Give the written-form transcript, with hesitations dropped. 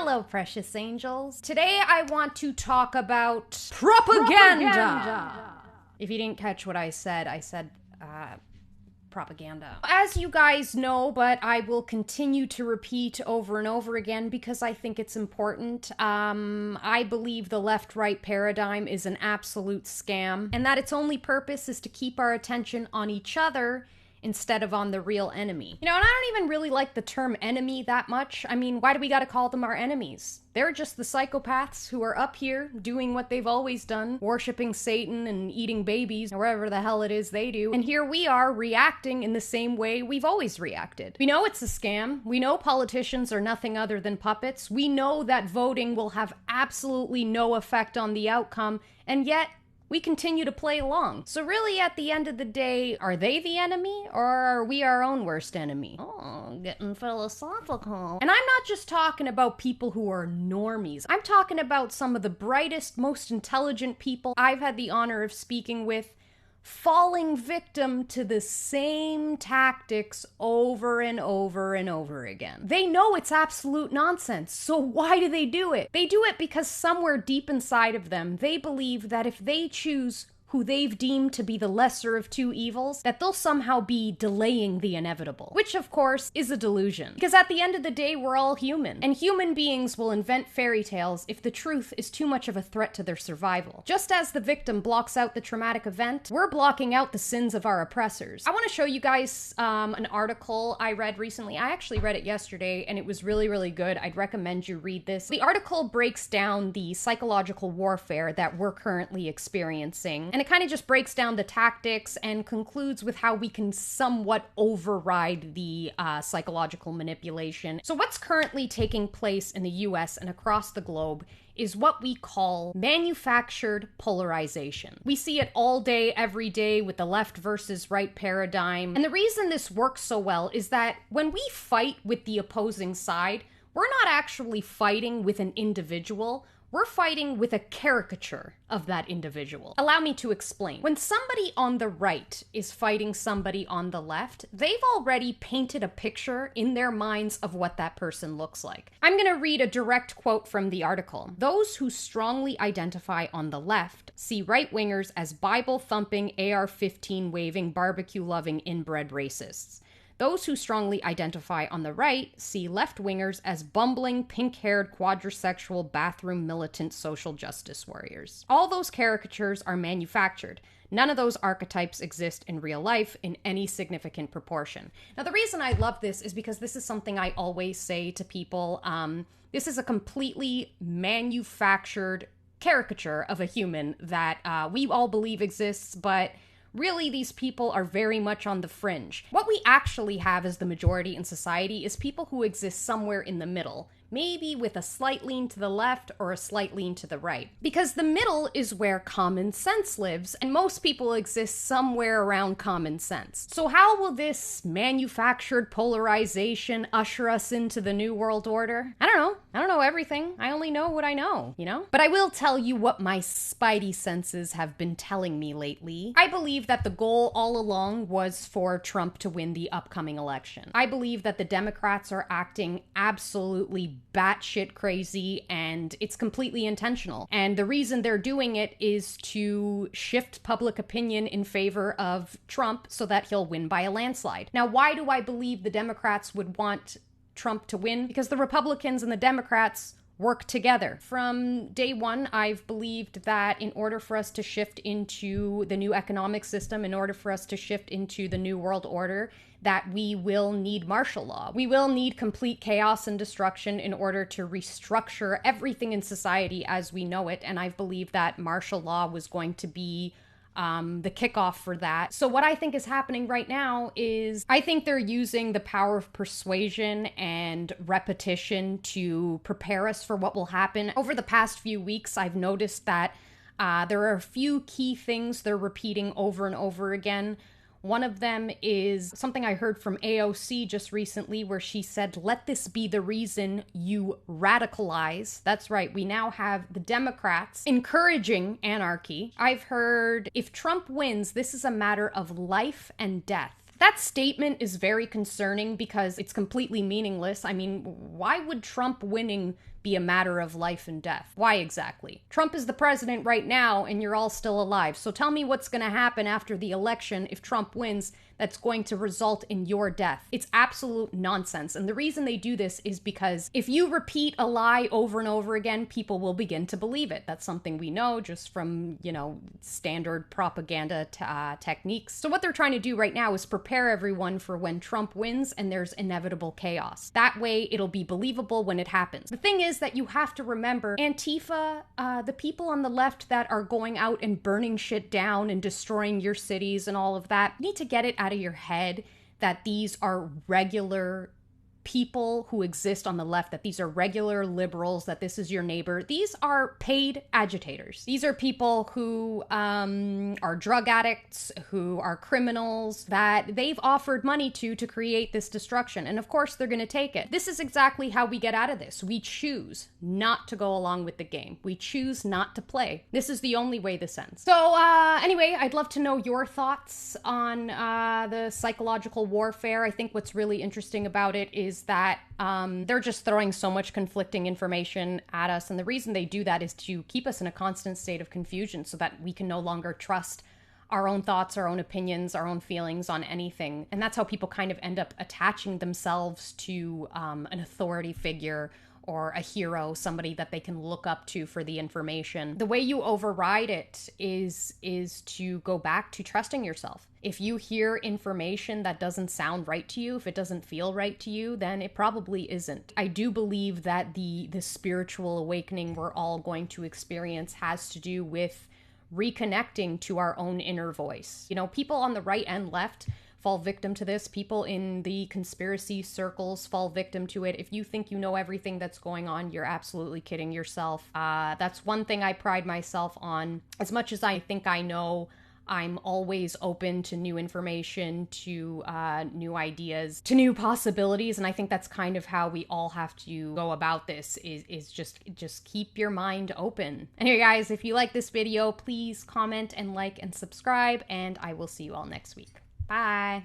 Hello, precious angels. Today I want to talk about propaganda. If you didn't catch what I said propaganda. As you guys know, but I will continue to repeat over and over again because I think it's important. I believe the left-right paradigm is an absolute scam, and that its only purpose is to keep our attention on each other instead of on the real enemy. You know, and I don't even really like the term enemy that much. I mean, why do we gotta call them our enemies? They're just the psychopaths who are up here doing what they've always done, worshiping Satan and eating babies, or whatever the hell it is they do. And here we are reacting in the same way we've always reacted. We know it's a scam. We know politicians are nothing other than puppets. We know that voting will have absolutely no effect on the outcome, and yet we continue to play along. So really, at the end of the day, are they the enemy, or are we our own worst enemy? Oh, getting philosophical. And I'm not just talking about people who are normies. I'm talking about some of the brightest, most intelligent people I've had the honor of speaking with, falling victim to the same tactics over and over and over again. They know it's absolute nonsense, so why do they do it? They do it because somewhere deep inside of them, they believe that if they choose who they've deemed to be the lesser of two evils, that they'll somehow be delaying the inevitable. Which, of course, is a delusion. Because at the end of the day, we're all human. And human beings will invent fairy tales if the truth is too much of a threat to their survival. Just as the victim blocks out the traumatic event, we're blocking out the sins of our oppressors. I want to show you guys an article I read recently. I actually read it yesterday, and it was really, really good. I'd recommend you read this. The article breaks down the psychological warfare that we're currently experiencing, and it kind of just breaks down the tactics and concludes with how we can somewhat override the psychological manipulation. So what's currently taking place in the US and across the globe is what we call manufactured polarization. We see it all day, every day with the left versus right paradigm. And the reason this works so well is that when we fight with the opposing side, we're not actually fighting with an individual. We're fighting with a caricature of that individual. Allow me to explain. When somebody on the right is fighting somebody on the left, they've already painted a picture in their minds of what that person looks like. I'm gonna read a direct quote from the article. Those who strongly identify on the left see right-wingers as Bible-thumping, AR-15 waving, barbecue-loving, inbred racists. Those who strongly identify on the right see left-wingers as bumbling, pink-haired, quadrisexual, bathroom militant social justice warriors. All those caricatures are manufactured. None of those archetypes exist in real life in any significant proportion. Now, the reason I love this is because this is something I always say to people. This is a completely manufactured caricature of a human that we all believe exists, but really, these people are very much on the fringe. What we actually have as the majority in society is people who exist somewhere in the middle, maybe with a slight lean to the left or a slight lean to the right. Because the middle is where common sense lives, and most people exist somewhere around common sense. So how will this manufactured polarization usher us into the New World Order? I don't know. I don't know everything. I only know what I know, you know? But I will tell you what my spidey senses have been telling me lately. I believe that the goal all along was for Trump to win the upcoming election. I believe that the Democrats are acting absolutely batshit crazy, and it's completely intentional. And the reason they're doing it is to shift public opinion in favor of Trump so that he'll win by a landslide. Now, why do I believe the Democrats would want Trump to win? Because the Republicans and the Democrats work together. From day one, I've believed that in order for us to shift into the new economic system, in order for us to shift into the new world order, that we will need martial law. We will need complete chaos and destruction in order to restructure everything in society as we know it. And I've believed that martial law was going to be the kickoff for that. So what I think is happening right now is I think they're using the power of persuasion and repetition to prepare us for what will happen. Over the past few weeks, I've noticed that there are a few key things they're repeating over and over again. One of them is something I heard from AOC just recently where she said, let this be the reason you radicalize. That's right, we now have the Democrats encouraging anarchy. I've heard if Trump wins, this is a matter of life and death. That statement is very concerning because it's completely meaningless. I mean, why would Trump winning be a matter of life and death. Why exactly? Trump is the president right now and you're all still alive. So tell me what's going to happen after the election if Trump wins that's going to result in your death. It's absolute nonsense. And the reason they do this is because if you repeat a lie over and over again, people will begin to believe it. That's something we know just from, standard propaganda techniques. So what they're trying to do right now is prepare everyone for when Trump wins and there's inevitable chaos. That way it'll be believable when it happens. The thing is that you have to remember Antifa, the people on the left that are going out and burning shit down and destroying your cities and all of that, you need to get it out of your head that these are regular people who exist on the left, that these are regular liberals, that this is your neighbor. These are paid agitators. These are people who are drug addicts, who are criminals, that they've offered money to create this destruction. And of course, they're going to take it. This is exactly how we get out of this. We choose not to go along with the game. We choose not to play. This is the only way this ends. So anyway, I'd love to know your thoughts on the psychological warfare. I think what's really interesting about it is that they're just throwing so much conflicting information at us. And the reason they do that is to keep us in a constant state of confusion so that we can no longer trust our own thoughts, our own opinions, our own feelings on anything. And that's how people kind of end up attaching themselves to an authority figure or a hero, somebody that they can look up to for the information. The way you override it is to go back to trusting yourself. If you hear information that doesn't sound right to you, if it doesn't feel right to you, then it probably isn't. I do believe that the spiritual awakening we're all going to experience has to do with reconnecting to our own inner voice. People on the right and left fall victim to this. People in the conspiracy circles fall victim to it. If you think you know everything that's going on, you're absolutely kidding yourself. That's one thing I pride myself on. As much as I think I know, I'm always open to new information, to new ideas, to new possibilities. And I think that's kind of how we all have to go about this, is just keep your mind open. Anyway, guys, if you like this video, please comment and like and subscribe, and I will see you all next week. Bye.